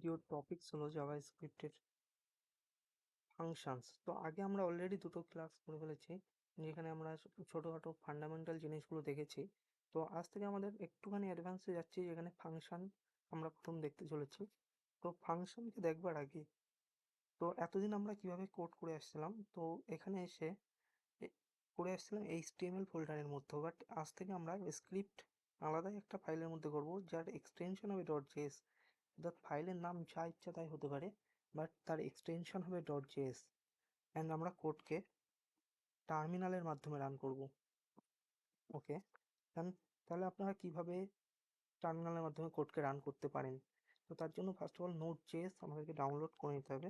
ভিডিওর টপিকস হলো জাভাস্ক্রিপ্টের ফাংশনস। তো আগে আমরা অলরেডি দুটো ক্লাস করে ফেলেছি, যেখানে আমরা ছোটোখাটো ফান্ডামেন্টাল জিনিসগুলো দেখেছি। তো আজ থেকে আমাদের একটুখানি অ্যাডভান্সে যাচ্ছি, যেখানে ফাংশন আমরা প্রথম দেখতে চলেছি। তো ফাংশনকে দেখবার আগে, তো এতদিন আমরা কিভাবে কোড করে আসছিলাম, তো এখানে এসে করে আসছিলাম HTML ফোল্ডারের মধ্যে। বাট আজ থেকে আমরা স্ক্রিপ্ট আলাদাই একটা ফাইলের মধ্যে করব, যার এক্সটেনশন হবে .js। অর্থাৎ ফাইলের নাম যা ইচ্ছা তাই হতে পারে, বাট তার এক্সটেনশন হবে .js। অ্যান্ড আমরা কোডকে টার্মিনালের মাধ্যমে রান করব। ওকে, তাহলে আপনারা কিভাবে টার্মিনালের মাধ্যমে কোডকে রান করতে পারেন? তো তার জন্য ফার্স্ট অফ অল Node.js আমাদেরকে ডাউনলোড করে নিতে হবে।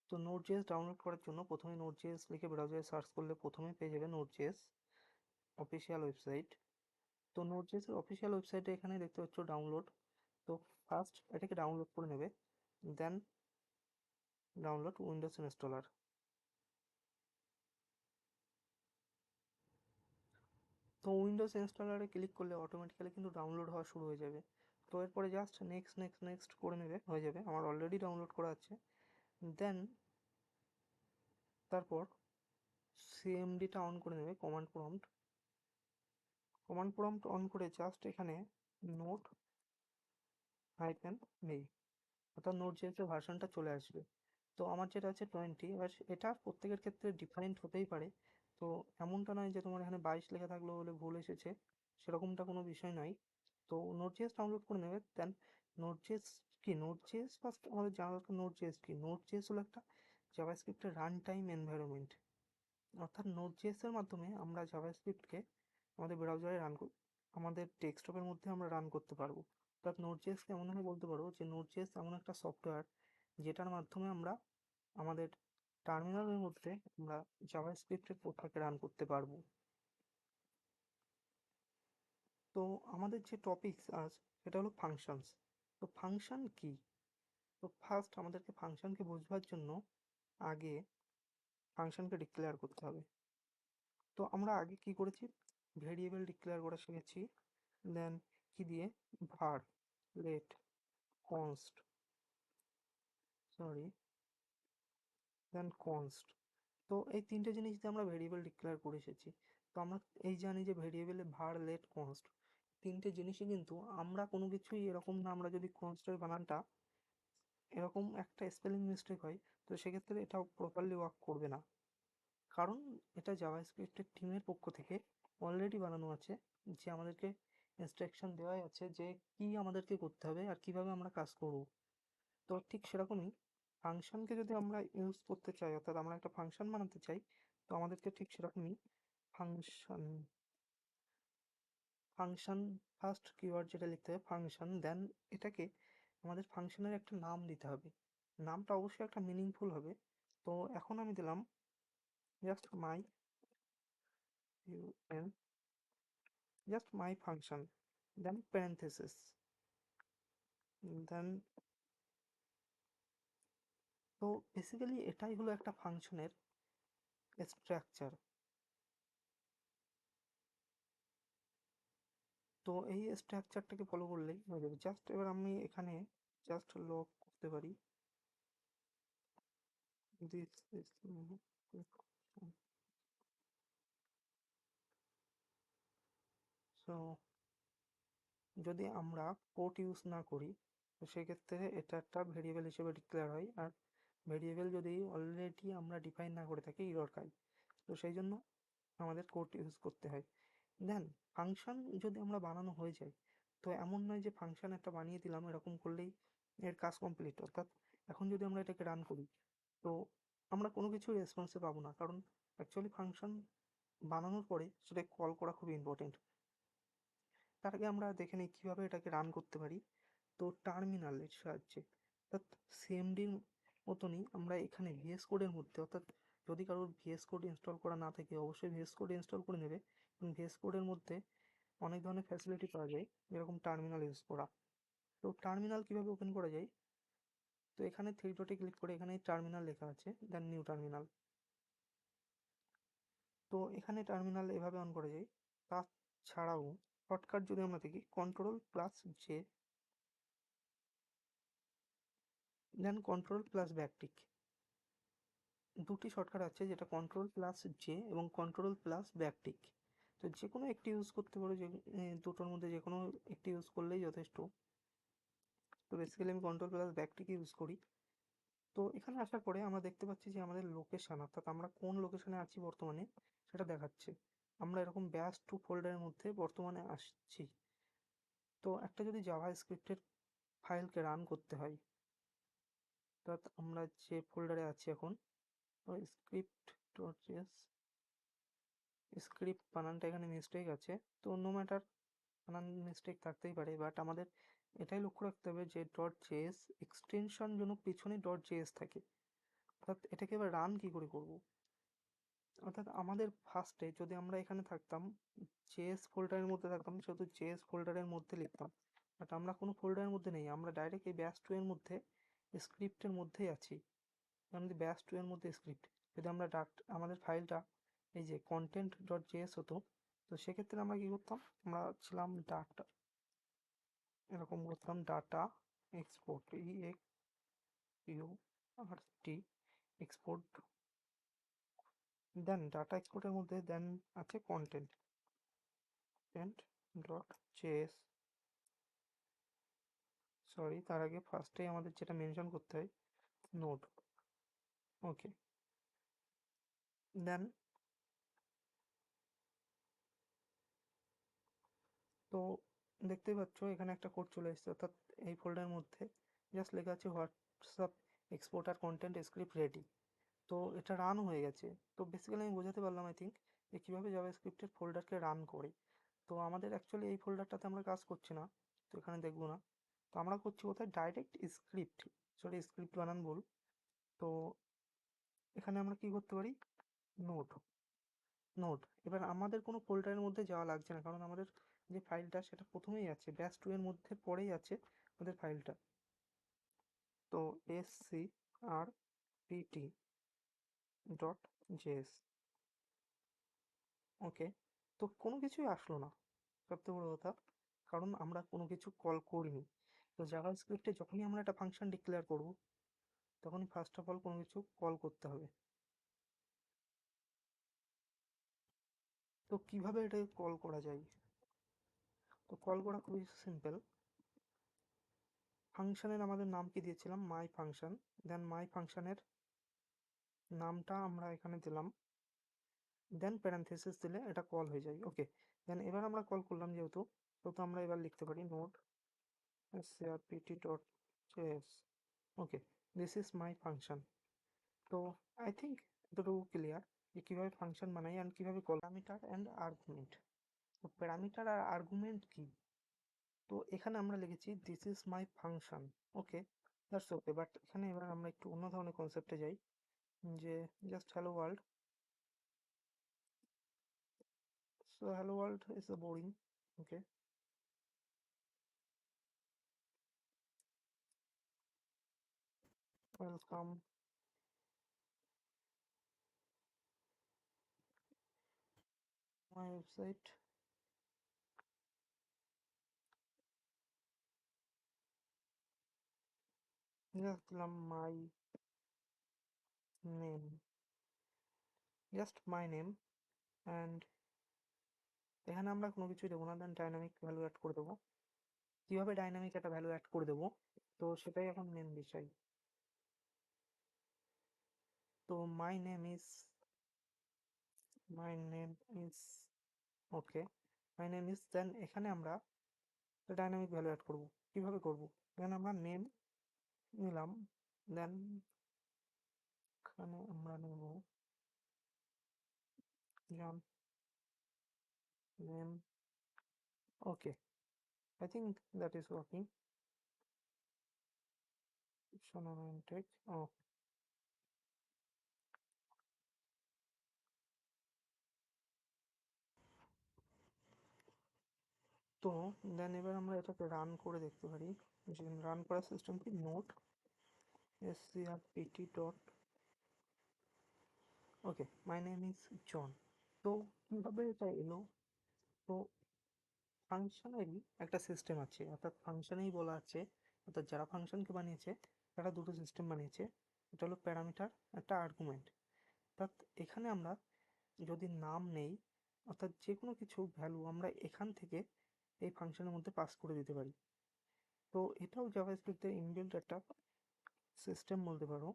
তো Node.js ডাউনলোড করার জন্য প্রথমে Node.js লিখে ব্রাউজারে সার্চ করলে প্রথমে পেয়ে যাবে Node.js অফিসিয়াল ওয়েবসাইট। তো Node.js এর অফিসিয়াল ওয়েবসাইটে এখানে দেখতে পাচ্ছ ডাউনলোড। তো ফার্স্ট এটাকে ডাউনলোড করে নেবে, দেন ডাউনলোড উইন্ডোজ ইনস্টলার। তো উইন্ডোজ ইনস্টলারে ক্লিক করলে অটোমেটিক্যালি কিন্তু ডাউনলোড হওয়া শুরু হয়ে যাবে। তো এরপরে জাস্ট নেক্সট নেক্সট নেক্সট করে নেবে, হয়ে যাবে। আমার অলরেডি ডাউনলোড করা আছে। দেন তারপর সিএমডিটা অন করে নেবে, কমান্ড প্রম্পট অন করে জাস্ট এখানে নোট হাইফেন নেই, অর্থাৎ Node.js এর ভার্সনটা চলে আসবে। তো আমার যেটা আছে 20, এবার এটা প্রত্যেকের ক্ষেত্রে ডিফারেন্ট হতেই পারে। তো এমনটা নয় যে তোমার এখানে 22 লেখা থাকলো বলে ভুল এসেছে, সেরকমটা কোনো বিষয় নয়। তো Node.js ডাউনলোড করে নেবে। দেন Node.js কি, Node.js ফার্স্ট আমাদের জানা দরকার Node.js কি। Node.js হলো একটা জাভাস্ক্রিপ্টের রান টাইম এনভায়রনমেন্ট, অর্থাৎ Node.js এর মাধ্যমে আমরা জাভাস্ক্রিপ্টকে আমাদের ব্রাউজারে আমাদের ডেস্কটপের মধ্যে আমরা রান করতে পারবো। অর্থাৎ Node.js কে এমনভাবে বলতে পারবো যে Node.js এমন একটা সফটওয়্যার যেটার মাধ্যমে আমরা আমাদের টার্মিনালের মধ্যে আমরা জাভাস্ক্রিপ্টের কোডটাকে রান করতে পারবো। তো আমাদের যে টপিকস আজ, সেটা হলো ফাংশনস। তো ফাংশন কি? তো ফার্স্ট আমাদেরকে ফাংশনকে বুঝবার জন্য আগে ফাংশনকে ডিক্লেয়ার করতে হবে। তো আমরা আগে কি করেছি, ভেরিয়েবল ডিক্লেয়ার করা শিখেছি। দেন কি দিয়ে, var let const, সরি, দেন const। তো এই তিনটে জিনিস দিয়ে আমরা ভেরিয়েবল ডিক্লেয়ার করে এসেছি। তো আমরা এই জানি যে ভেরিয়েবলে var let const তিনটে জিনিসই কিন্তু আমরা কোনো কিছুই এরকম না, আমরা যদি কনস্টের বানানটা এরকম একটা স্পেলিং মিস্টেক হয়, তো সেক্ষেত্রে এটা প্রপারলি ওয়ার্ক করবে না। কারণ এটা জাভাস্ক্রিপ্টের টিমের পক্ষ থেকে অলরেডি বানানো আছে, যে আমাদেরকে ইনস্ট্রাকশন দেওয়াই আছে যে কি আমাদেরকে করতে হবে আর কিভাবে আমরা কাজ করব। তো ঠিক সেরকমই ফাংশনকে যদি আমরা ইউজ করতে চাই, অর্থাৎ আমরা একটা ফাংশন বানাতে চাই, তো আমাদেরকে ঠিক সেরকমই ফাংশন ফাংশন ফার্স্ট কিওয়ার্ড যেটা লিখতে হবে ফাংশন। দেন এটাকে আমাদের ফাংশনের একটা নাম দিতে হবে, নামটা অবশ্যই একটা মিনিংফুল হবে। তো এখন আমি দিলাম just my UN, just my function, then parenthesis, then. তো বেসিক্যালি এটাই হলো একটা ফাংশনের স্ট্রাকচার। তো এই স্ট্রাকচারটাকে ফলো করলেই হয়ে যাবে। জাস্ট এবার আমি এখানে জাস্ট লগ করতে পারি দিস ইজ, সো যদি আমরা পোর্ট ইউজ না করি, তো সেক্ষেত্রে এটা একটা ভেরিয়েবল হিসেবে ডিক্লেয়ার হয়। আর ভেরিয়েবল যদি অলরেডি আমরা ডিফাইন না করে থাকি, ইরর খাই। তো সেই জন্য আমাদের কোড ইউজ করতে হয়। দেন ফাংশন যদি আমরা বানানো হয়ে যায়, তো এমন নয় যে ফাংশন একটা বানিয়ে দিলাম এরকম করলেই এর কাজ কমপ্লিট। অর্থাৎ এখন যদি আমরা এটাকে রান করি, তো আমরা কোনো কিছু রেসপন্সে পাবো না, কারণ অ্যাকচুয়ালি ফাংশন বানানোর পরে সেটা কল করা খুব ইম্পর্টেন্ট। তার আগে আমরা দেখে নিই কীভাবে এটাকে রান করতে পারি। তো টার্মিনালের সাহায্যে, অর্থাৎ সিএমডির মতনই আমরা এখানে ভিএস কোডের মধ্যে, অর্থাৎ যদি কারোর ভিএস কোড ইনস্টল করা না থাকে অবশ্যই ভিএস কোড ইনস্টল করে নেবে। ভিএস কোডের মধ্যে অনেক ধরনের ফ্যাসিলিটি পাওয়া যায়, যেরকম টার্মিনাল ইউজ করা। তো টার্মিনাল কিভাবে ওপেন করা যায়, তো এখানে থ্রি ডটে ক্লিক করে এখানে টার্মিনাল লেখা আছে, দেন নিউ টার্মিনাল। তো এখানে টার্মিনাল এভাবে অন করা যায়। তাছাড়াও শর্টকাট যদি আমরা দেখি, কন্ট্রোল প্লাস জে, দেন কন্ট্রোল প্লাস ব্যাকটিক, দুটি শর্টকাট আছে, যেটা কন্ট্রোল প্লাস জে এবং কন্ট্রোল প্লাস ব্যাকটিক। তো যে কোনো একটি ইউজ করতে পারো, যে দুটোর মধ্যে যে কোনো একটি ইউজ করলেই যথেষ্ট। তো বেসিক্যালি আমি কন্ট্রোল প্লাস ব্যাকটিক ইউজ করি। তো এখানে আসার পরে আমরা দেখতে পাচ্ছি যে আমাদের লোকেশন, অর্থাৎ আমরা কোন লোকেশনে আছি বর্তমানে সেটা দেখাচ্ছে। আমরা এরকম ব্যাশ 2 ফোল্ডারের মধ্যে বর্তমানে আসছি। তো একটা যদি জাভা স্ক্রিপ্টের ফাইলকে রান করতে হয়, অর্থাৎ আমরা যে ফোল্ডারে আছি এখন, স্ক্রিপ্ট ডট জেএস, স্ক্রিপ্ট বানানটা এখানে মিস্টেক আছে। তো নো ম্যাটার, বানান মিস্টেক থাকতেই পারে, বাট আমাদের এটাই লক্ষ্য রাখতে হবে যে ডট জেএস এক্সটেনশন যেন পিছনে ডট জেএস থাকে। অর্থাৎ এটাকে এবার রান কি করে করব, অর্থাৎ আমাদের ফার্স্টে যদি আমরা এখানে থাকতাম, জেএস ফোল্ডারের মধ্যে থাকতাম, শুধু জেএস ফোল্ডারের মধ্যে লিখতাম। বাট আমরা কোনো ফোল্ডারের মধ্যে নেই, আমরা ডাইরেক্ট এই ব্যাশ 2 এর মধ্যে স্ক্রিপ্টের মধ্যেই আছি। আমাদের ব্যাশ 2 এর মধ্যে স্ক্রিপ্ট, যদি আমরা আমাদের ফাইলটা এই যে কন্টেন্ট ডট জেএস হতো, তো সেক্ষেত্রে আমরা কি করতাম, আমরা ছিলাম ডাটা, এরকম করতাম data export, EXPORT export, then data এক্সপোর্টের মধ্যে দেন আছে কন্টেন্ট ডট জেএস। সরি, তার আগে ফার্স্টে আমাদের যেটা মেনশন করতে হয় নোড। ওকে, দেন তো দেখতেই পাচ্ছ এখানে একটা কোড চলে এসেছে, অর্থাৎ এই ফোল্ডারের মধ্যে জাস্ট লেখা আছে WhatsApp exporter content script ready. তো এটা রান হয়ে গেছে। তো বেসিক্যালি আমি বোঝাতে পারলাম আই থিঙ্ক যে কীভাবে জাভাস্ক্রিপ্টের ফোল্ডারকে রান করে। তো আমাদের অ্যাকচুয়ালি এই ফোল্ডারটাতে আমরা কাজ করছি না, তো এখানে দেখবো না। তো আমরা করছি কোথায়, ডাইরেক্ট স্ক্রিপ্ট, সরি স্ক্রিপ্ট বানান ভুল। তো এখানে আমরা কি করতে পারি, নোড, নোড। এবার আমাদের কোনো ফোল্ডারের মধ্যে যাওয়া লাগছে না, কারণ আমাদের যে ফাইলটা সেটা প্রথমেই আছে, ব্যাশ 2 এর মধ্যে পরেই আছে আমাদের ফাইলটা। তো scrpt ডট জেএস। ওকে, তো কোনো কিছুই আসলো না সবথেকে বড় কথা, কারণ আমরা কোনো কিছু কল করিনি। তো জাভাস্ক্রিপ্টে যখনই আমরা একটা ফাংশন ডিক্লেয়ার করব, তখনই ফার্স্ট অফ অল কোনো কিছু কল করতে হবে। তো কিভাবে এটাকে কল করা যায়, তো কল করা খুবই সিম্পল। ফাংশনের আমাদের নাম কি দিয়েছিলাম, মাই ফাংশন। দেন মাই ফাংশনের নামটা আমরা এখানে দিলাম, দেন প্যারেন্থেসিস দিলে এটা কল হয়ে যায়। ওকে, দেন এবার আমরা কল করলাম যেহেতু, তো আমরা এবার লিখতে পারি node scrpt dot JS. Okay, this is my function. তো আই থিঙ্ক এতটুকু ক্লিয়ার যে কীভাবে ফাংশন বানাই অ্যান্ড কীভাবে কল, প্যারামিটার অ্যান্ড আর্গুমেন্ট। তো প্যারামিটার আর আর্গুমেন্ট কি, তো এখানে আমরা লিখেছি this is my function. Okay, that's okay, but এখানে এবার আমরা একটু অন্য ধরনের কনসেপ্টে যাই, যে just hello world. So hello world is a boring. Okay, welcome my website. Just দিলাম my name, just my name, and এখানে আমরা কোনো কিছুই দেবো না, দেন ডাইনামিক ভ্যালু অ্যাড করে দেবো। কীভাবে ডাইনামিক একটা ভ্যালু অ্যাড করে দেবো, তো সেটাই এখন মেন বিষয়। তো my name is okay, my name is, then এখানে আমরা ডাইনামিক ভ্যালু অ্যাড করবো। কীভাবে করবো, দেন আমরা নেম নিলাম, দেন এখানে আমরা নেব John name. Okay, I think that is working. সোনামেন্টেক, ও তো দেন এবার আমরা এটাকে রান করে দেখতে পারি, যে রান করার সিস্টেম কি, note scrpt dot, okay, my name is John. তো কীভাবে এটা এলো, তো ফাংশনেরই একটা সিস্টেম আছে, অর্থাৎ ফাংশনেই বলা আছে, অর্থাৎ যারা ফাংশনকে বানিয়েছে তারা দুটো সিস্টেম বানিয়েছে, এটা হলো প্যারামিটার, একটা আর্গুমেন্ট। অর্থাৎ এখানে আমরা যদি নাম নেই, অর্থাৎ যে কোনো কিছু ভ্যালু আমরা এখান থেকে এই ফাংশনের মধ্যে পাস করে দিতে পারি। তো এটাও জাভাস্ক্রিপ্টের ইনবিল্ট একটা সিস্টেম বলতে পারো।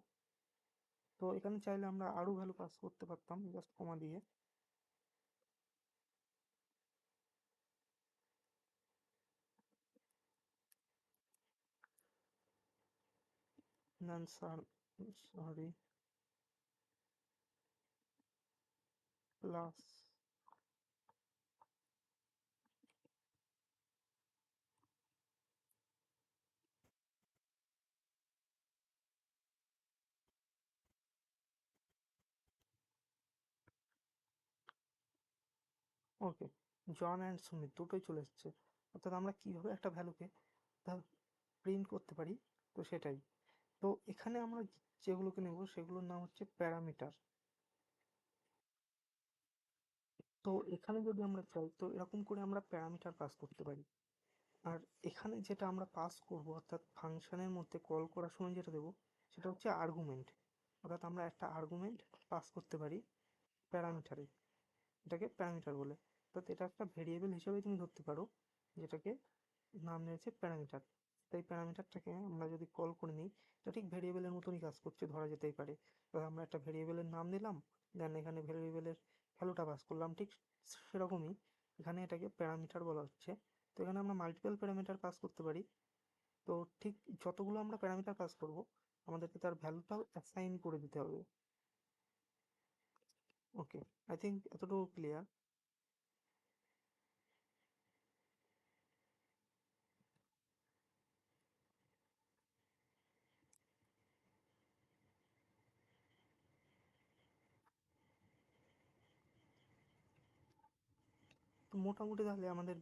তো এখানে চাইলে আমরা আরও ভ্যালু পাস করতে পারতাম জাস্ট কমা দিয়ে। Sorry, plus. Okay, John and Sumit দুটোই চলে এসছে। অর্থাৎ আমরা কীভাবে একটা ভ্যালুকে প্রিন্ট করতে পারি, তো সেটাই। তো এখানে আমরা যেগুলোকে নেব সেগুলোর নাম হচ্ছে প্যারামিটার। তো এখানে যদি আমরা চাই তো এরকম করে আমরা প্যারামিটার পাস করতে পারি। আর এখানে যেটা আমরা পাস করব, অর্থাৎ ফাংশনের মধ্যে কল করার সময় যেটা দেবো সেটা হচ্ছে আর্গুমেন্ট। অর্থাৎ আমরা একটা আর্গুমেন্ট পাস করতে পারি প্যারামিটারে, এটাকে প্যারামিটার বলে। অর্থাৎ এটা একটা ভেরিয়েবল হিসেবে তুমি ধরতে পারো, যেটাকে নাম দিয়েছে প্যারামিটার। তাই প্যারামিটারটাকে আমরা যদি কল করে নিই, এটা ঠিক ভেরিয়েবলের মতনই কাজ করছে, ধরা যেতেই পারে। তো আমরা একটা ভেরিয়েবলের নাম দিলাম, দেন এখানে ভেরিয়েবলের ভ্যালুটা পাস করলাম, ঠিক সেরকমই এখানে এটাকে প্যারামিটার বলা হচ্ছে। তো এখানে আমরা মাল্টিপল প্যারামিটার পাস করতে পারি। তো ঠিক যতগুলো আমরা প্যারামিটার পাস করব, আমাদেরকে তার ভ্যালুটাও অ্যাসাইন করে দিতে হবে। ওকে, আই থিঙ্ক এতটুকু ক্লিয়ার। তো মোটামুটি তাহলে আমাদের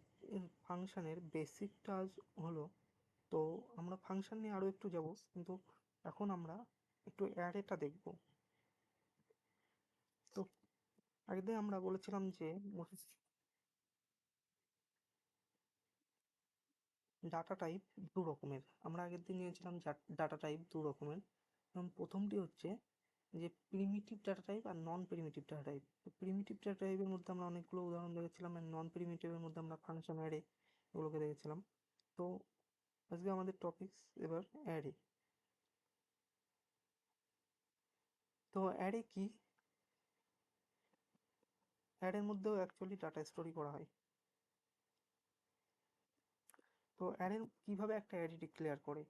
ফাংশনের বেসিকটা হলো। তো আমরা ফাংশন নিয়ে আরও একটু যাব, কিন্তু এখন আমরা একটু অ্যারেটা দেখব। তো আগের দিন আমরা বলেছিলাম যে ডাটা টাইপ দু রকমের। আমরা আগের দিন নিয়েছিলাম ডাটা টাইপ দু রকমের। যেমন প্রথমটি হচ্ছে যে প্রিমিটিভ ডাটা টাইপ আর নন প্রিমিটিভ ডাটা টাইপ। তো প্রিমিটিভ ডাটা টাইপের মধ্যে আমরা অনেকগুলো উদাহরণ দেখেছিলাম, আর নন প্রিমিটিভের মধ্যে আমরা ফাংশন অ্যারে এগুলোকে দেখেছিলাম। তো আজকে আমাদের টপিক এবার অ্যারে। তো অ্যারে কি? অ্যারের মধ্যেও অ্যাকচুয়ালি ডাটা স্টোরি করা হয়। তো অ্যারে কিভাবে একটা অ্যারে ডিক্লেয়ার করে?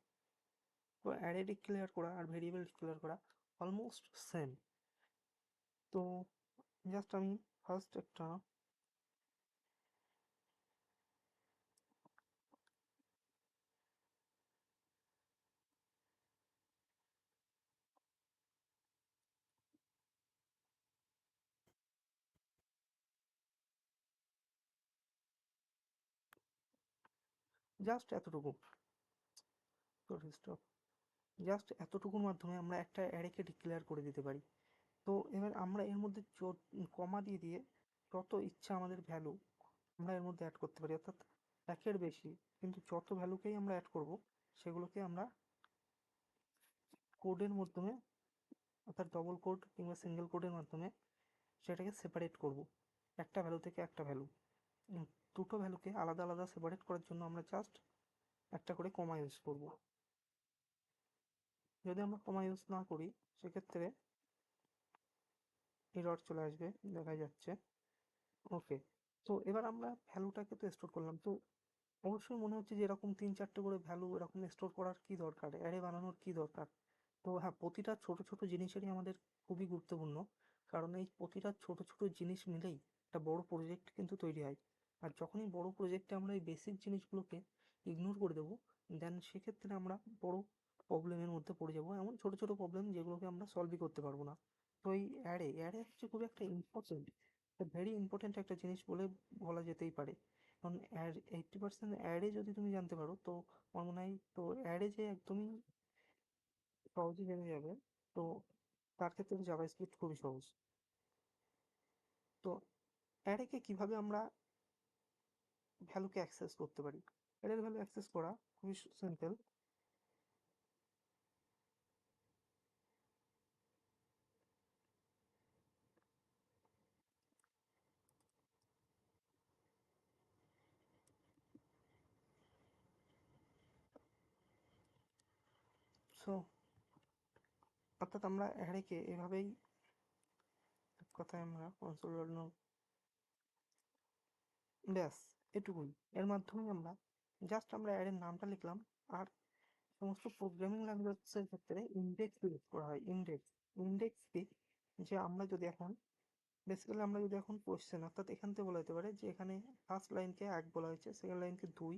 তো অ্যারে ডিক্লেয়ার করা আর ভেরিয়েবল ডিক্লেয়ার করা অলমোস্ট সেম। তো জাস্ট আমি ফার্স্ট একটা জাস্ট এতটুকু, সরি স্টপ, জাস্ট এতটুকুর মাধ্যমে আমরা একটা অ্যারেকে ডিক্লেয়ার করে দিতে পারি। তো এবার আমরা এর মধ্যে কমা দিয়ে দিয়ে যত ইচ্ছা আমাদের ভ্যালু আমরা এর মধ্যে অ্যাড করতে পারি, অর্থাৎ একের বেশি। কিন্তু যত ভ্যালুকেই আমরা অ্যাড করব, সেগুলোকে আমরা কোডের মাধ্যমে, অর্থাৎ ডবল কোড কিংবা সিঙ্গেল কোডের মাধ্যমে সেটাকে সেপারেট করব, একটা ভ্যালু থেকে একটা ভ্যালু। দুটো ভ্যালুকে আলাদা আলাদা সেপারেট করার জন্য আমরা জাস্ট একটা করে কমা ইউজ করব। যদি আমরা কমা ইউজ না করি, সেক্ষেত্রে এরর চলে আসবে, দেখা যাচ্ছে। ওকে, তো এবার আমরা ভ্যালুটাকে তো স্টোর করলাম। তো অবশ্যই মনে হচ্ছে যে এরকম 3-4টে করে ভ্যালু এরকম স্টোর করার কি দরকার, অ্যারে বানানোর কি দরকার? তো হ্যাঁ, প্রতিটা ছোট ছোট জিনিসেরই আমাদের খুবই গুরুত্বপূর্ণ, কারণ এই প্রতিটা ছোট ছোট জিনিস মিলেই একটা বড় প্রজেক্ট কিন্তু তৈরি হয়। আর যখনই বড় প্রজেক্টে আমরা এই বেসিক জিনিসগুলোকে ইগনোর করে দেবো, দেন সেক্ষেত্রে আমরা বড় প্রবলেমের মধ্যে পড়ে যাবো, এমন ছোট ছোট প্রবলেম যেগুলোকে আমরা সলভই করতে পারবো না। তো এই অ্যারে অ্যারে হচ্ছে খুব একটা ইম্পর্টেন্ট, ভেরি ইম্পর্টেন্ট একটা জিনিস বলে বলা যেতেই পারে। কারণ 80% অ্যারে যদি তুমি জানতে পারো, তো আমার মনে হয় তো অ্যারে যে একদমই সহজে জেনে যাবে। তো তার ক্ষেত্রে তো জাভাস্ক্রিপ্ট খুবই সহজ। তো অ্যারেকে কিভাবে আমরা ভ্যালুকে অ্যাক্সেস করতে পারি? অ্যারের ভ্যালু অ্যাক্সেস করা খুবই সিম্পল। সো অর্থাৎ আমরা অ্যারেকে এভাবেই, এক কথায় আমরা কনসোল ডট লগ, ব্যাস এটুকুই। এর মাধ্যমে আমরা জাস্ট আমরা অ্যারের নামটা লিখলাম। আর সমস্ত প্রোগ্রামিং ল্যাঙ্গুয়েজের ক্ষেত্রে ইন্ডেক্স ইউজ করা হয়। ইন্ডেক্স, ইন্ডেক্স কি, যে আমরা যদি এখন বেসিক্যালি আমরা যদি এখন কোশ্চেন, অর্থাৎ এখান থেকে বলা যেতে পারে যে এখানে ফার্স্ট লাইনকে 1 বলা হয়েছে, সেকেন্ড লাইনকে 2,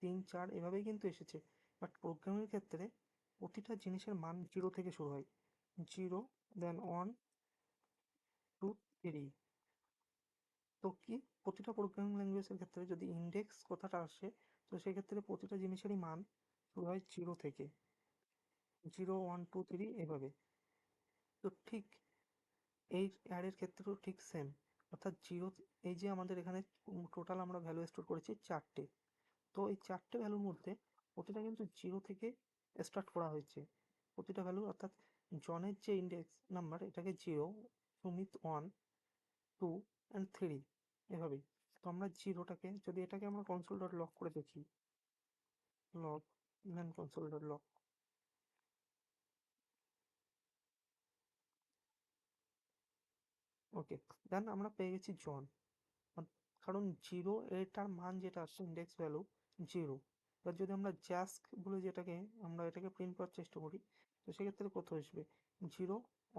3, 4 এভাবেই কিন্তু এসেছে। বাট প্রোগ্রামের ক্ষেত্রে প্রতিটা জিনিসের মান 0 থেকে শুরু হয়। 0, দেন 1, 2, 3। তো কি, প্রতিটা প্রোগ্রামিং ল্যাঙ্গুয়েজের ক্ষেত্রে যদি ইন্ডেক্স কথাটা আসে, তো সেক্ষেত্রে প্রতিটা জিনিসেরই মান শুরু হয় 0 থেকে। 0, 1, 2, 3 এভাবে। তো ঠিক এই অ্যারের ক্ষেত্রেও ঠিক সেম, অর্থাৎ 0, এই যে আমাদের এখানে টোটাল আমরা ভ্যালু স্টোর করেছি 4টে। তো এই 4টে ভ্যালুর মধ্যে প্রতিটা কিন্তু 0 থেকে স্টার্ট করা হয়েছে প্রতিটা ভ্যালু। অর্থাৎ জনের যে ইন্ডেক্স নাম্বার, এটাকে 0, সুমিত 1, 2 অ্যান্ড 3 এভাবেই। তো আমরা জিরোটাকে, যদি এটাকে আমরা কনসোল ডট লক করে দেখি, লগ, দেন কনসোল ডট লক, ওকে, দেন আমরা পেয়ে গেছি জন। কারণ 0 এটার মান যেটা আসছে ইন্ডেক্স ভ্যালু 0। এবার যদি আমরা জ্যাস্ক বলে যেটাকে আমরা এটাকে প্রিন্ট করার চেষ্টা করি, তো সেক্ষেত্রে কত আসবে? 0,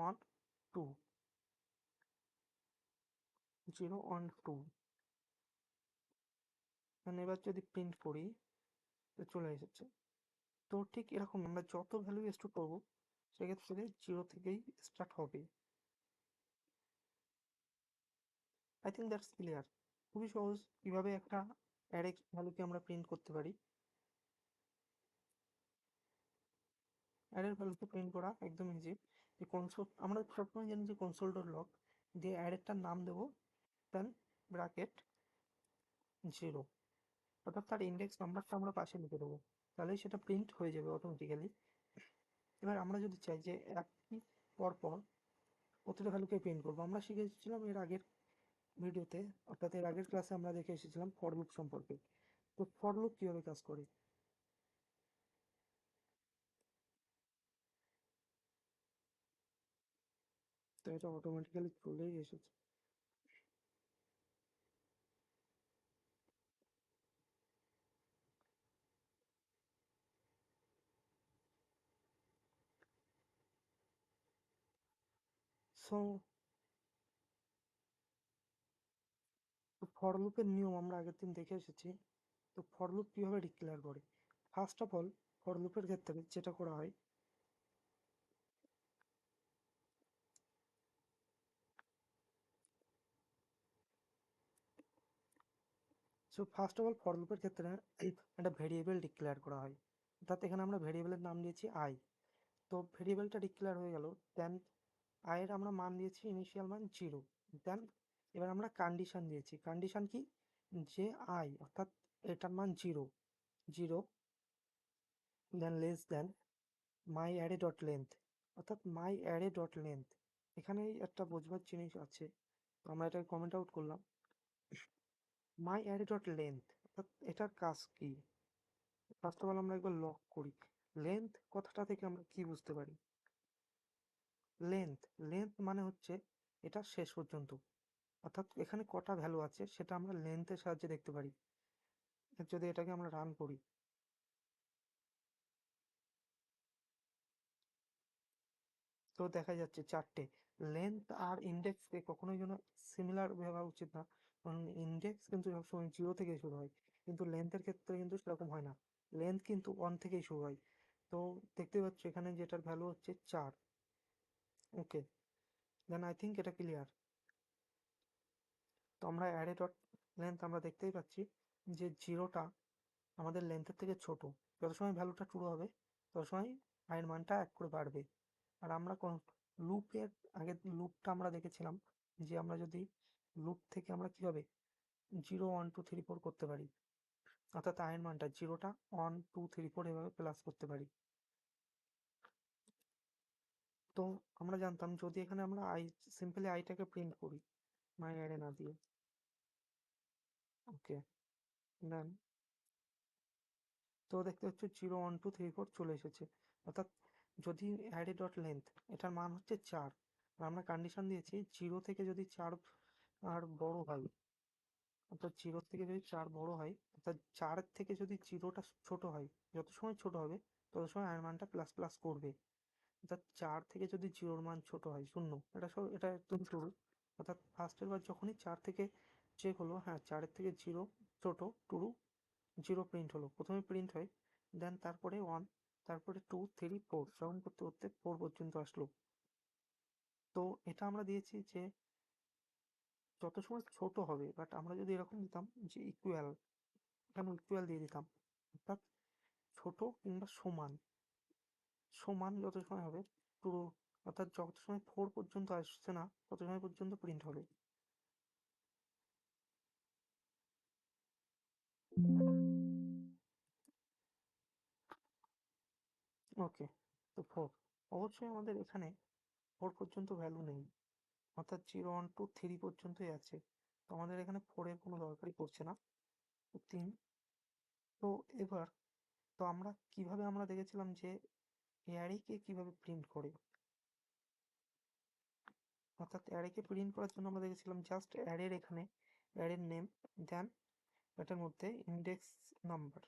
1, 2, 0, 1, 2। মানে এবার যদি প্রিন্ট করি তো চলে এসেছে। তো ঠিক এরকম আমরা যত ভ্যালু স্টোর করবো সেক্ষেত্রে 0 থেকেই স্টার্ট হবে। I think that's clear. খুবই সহজ কিভাবে একটা অ্যারে ভ্যালুকে আমরা প্রিন্ট করতে পারি। অ্যারের ভ্যালুকে প্রিন্ট করা একদম ইজি। যে কনসোল, আমরা সবসময় জানি যে কনসোল ডট লগ দিয়ে অ্যারেটার নাম দেবো, দেন ব্র্যাকেট 0, অর্থাৎ তার ইন্ডেক্স নাম্বারটা আমরা পাশে লিখে দেবো, তাহলেই সেটা প্রিন্ট হয়ে যাবে অটোমেটিক্যালি। এবার আমরা যদি চাই যে একই পর পর প্রতিটা ভ্যালুকে প্রিন্ট করবো, আমরা শিখে এসেছিলাম এর আগের ভিডিওতে, অর্থাৎ এর আগের ক্লাসে আমরা দেখে এসেছিলাম ফর লুপ সম্পর্কে। তো ফর লুপ কীভাবে কাজ করে? তো এটা অটোমেটিক্যালি চলেই এসেছে। সো ফর লুপের নিয়ম আমরা আগের দিন দেখে এসেছি। তো ফর লুপ কীভাবে ডিক্লেয়ার করে? ফার্স্ট অফ অল ফর লুপের ক্ষেত্রে যেটা করা হয়, so first of all for লুপের ক্ষেত্রে একটা ভেরিয়েবল ডিক্লেয়ার করা হয়। অর্থাৎ এখানে আমরা ভেরিয়েবলের নাম দিয়েছি আই। তো ভেরিয়েবলটা ডিক্লেয়ার হয়ে গেল, দেন আয়ের আমরা মান দিয়েছি ইনিশিয়াল মান 0। দেন এবার আমরা কন্ডিশন দিয়েছি। কন্ডিশন কি, যে আই অর্থাৎ এটার মান 0, 0, দেন লেস দেন মাই অ্যারে ডট লেন্থ, অর্থাৎ মাই অ্যারে ডট লেন্থ। এখানেই একটা বোঝবার জিনিস আছে, তো আমরা এটাকে কমেন্ট আউট করলাম। মাই অ্যারে ডট লেন্থ অর্থাৎ এটার কাজ কি? ফার্স্ট অফ অল আমরা একবার লক করি। লেন্থ কথাটা থেকে আমরা কি বুঝতে পারি? লেন্থ, লেন্থ মানে হচ্ছে এটা শেষ পর্যন্ত, অর্থাৎ এখানে কটা ভ্যালু আছে সেটা আমরা লেন্থের সাহায্যে দেখতে পারি। যদি এটাকে আমরা রান করি, তো দেখা যাচ্ছে 4টে। লেন্থ আর ইন্ডেক্সকে কখনোই যেন সিমিলার ভাবা উচিত না, কারণ ইন্ডেক্স কিন্তু সবসময় 0 থেকে শুরু হয়, কিন্তু লেন্থের ক্ষেত্রে কিন্তু সেরকম হয় না। লেন্থ কিন্তু 1 থেকেই শুরু হয়। তো দেখতে পাচ্ছ এখানে যেটার ভ্যালু হচ্ছে 4। ওকে, দেন আই থিঙ্ক এটা ক্লিয়ার। তো আমরা অ্যারে ডট লেন্থ আমরা দেখতেই পাচ্ছি যে 0টা আমাদের লেন্থের থেকে ছোট। যত সময় ভ্যালুটা ট্রু হবে তত সময় আয়ের মানটা 1 করে বাড়বে। আর আমরা লুপের আগে লুপটা আমরা দেখেছিলাম যে আমরা যদি লুপ থেকে আমরা কীভাবে 0, 1, 2, 3, 4 করতে পারি, অর্থাৎ আয়ের মানটা 0টা 1, 2, 3, 4 এভাবে প্লাস করতে পারি। তো আমরা জানতাম যদি এখানে আমরা আই, সিম্পলি আইটাকে প্রিন্ট করি মাই অ্যারে না দিয়ে, ওকে, দেন তো দেখতে হচ্ছে 0, 1, 2, 3, 4 চলে এসেছে। অর্থাৎ যদি অ্যারে ডট লেন্থ এটার মান হচ্ছে 4, আর আমরা কন্ডিশন দিয়েছি 0 থেকে যদি 4 আর বড় হয়, অর্থাৎ 0 থেকে যদি 4 বড় হয়, অর্থাৎ 4 থেকে যদি 0টা ছোট হয়, যত সময় ছোট হবে তত সময় আয়ের মানটা প্লাস প্লাস করবে। অর্থাৎ 4 থেকে যদি 0-র মান ছোট হয় 0, এটা একদম ট্রু। অর্থাৎ ফার্স্টের বার যখনই 4 থেকে চেক হলো, হ্যাঁ 4-এর থেকে 0 ছোট, ট্রু, 0 প্রিন্ট হলো, প্রথমে প্রিন্ট হয়, দেন তারপরে 1, তারপরে 2, 3, 4, যখন করতে করতে 4 পর্যন্ত আসলো। তো এটা আমরা দিয়েছি যে যত সময় ছোট হবে, বাট আমরা যদি এরকম দিতাম যে ইকুয়াল, এখানে ইকুয়াল দিয়ে দিতাম, অর্থাৎ ছোট কিংবা সমান, সমান যত সময় হবে পুরো, অর্থাৎ যত সময় 4 পর্যন্ত আসছে না তত সময় পর্যন্ত প্রিন্ট হবে। ওকে, তো 4, অবশ্যই আমাদের এখানে 4 পর্যন্ত ভ্যালু নেই, অর্থাৎ 0, 1, 2, 3 পর্যন্তই আছে, তো আমাদের এখানে 4-এর কোনো দরকারই পড়ছে না। তো 3, তো এবার তো আমরা কিভাবে আমরা দেখেছিলাম যে অ্যারেকে কিভাবে প্রিন্ট করে, অর্থাৎ অ্যারেকে প্রিন্ট করার জন্য আমরা দেখেছিলাম জাস্ট অ্যারের এখানে অ্যারের নেম, দেন এটার মধ্যে ইন্ডেক্স নাম্বার,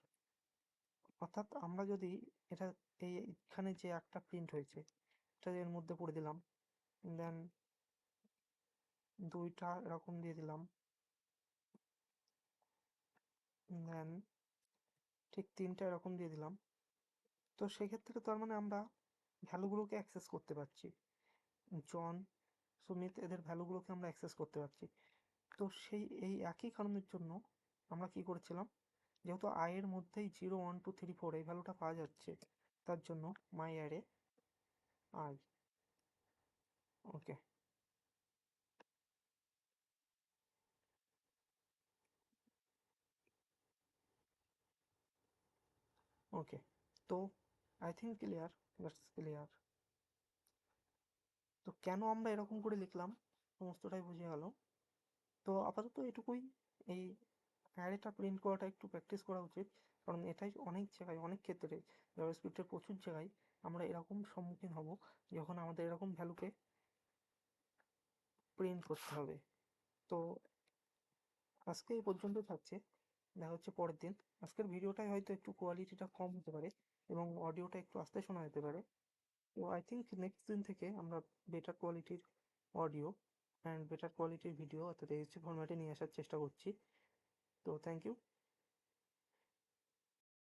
অর্থাৎ আমরা যদি এটা এইখানে যে একটা প্রিন্ট হয়েছে এটা এর মধ্যে পড়ে দিলাম, দেন 2টা এরকম দিয়ে দিলাম, দেন ঠিক 3টা এরকম দিয়ে দিলাম, তো সেক্ষেত্রে তার মানে আমরা ভ্যালুগুলোকে অ্যাক্সেস করতে পারছি, জন, সুমিত এদের ভ্যালুগুলোকে আমরা অ্যাক্সেস করতে পারছি। তো এই একই কারণের জন্য আমরা কি করেছিলাম, যেহেতু আই এর মধ্যেই 0, 1, 2, 3, 4 এই ভ্যালুটা পাওয়া যাচ্ছে, তার জন্য মাই অ্যারে আই। ওকে, ওকে, তো I think clear, that's clear. তো কেন আমরা এরকম করে লিখলাম সমস্তটাই বুঝে গেল। তো আপাতত এটুকুই, এই অ্যারেটা প্রিন্ট করাটা একটু প্র্যাকটিস করা উচিত, কারণ এটাই অনেক জায়গায়, অনেক ক্ষেত্রে জাভাস্ক্রিপ্টের প্রচুর জায়গায় আমরা এরকম সম্মুখীন হব যখন আমাদের এরকম ভ্যালুকে প্রিন্ট করতে হবে। তো আজকে এই পর্যন্ত থাকছে, দেখা হচ্ছে পরের দিন। আজকের ভিডিওটাই হয়তো একটু কোয়ালিটিটা কম হতে পারে এবং অডিওটা একটু আস্তে শোনা যেতে পারে, তো আই থিঙ্ক নেক্সট দিন থেকে আমরা বেটার কোয়ালিটির অডিও অ্যান্ড বেটার কোয়ালিটির ভিডিও অর্থাৎ এইচডি ফরম্যাটে নিয়ে আসার চেষ্টা করছি। তো থ্যাংক ইউ।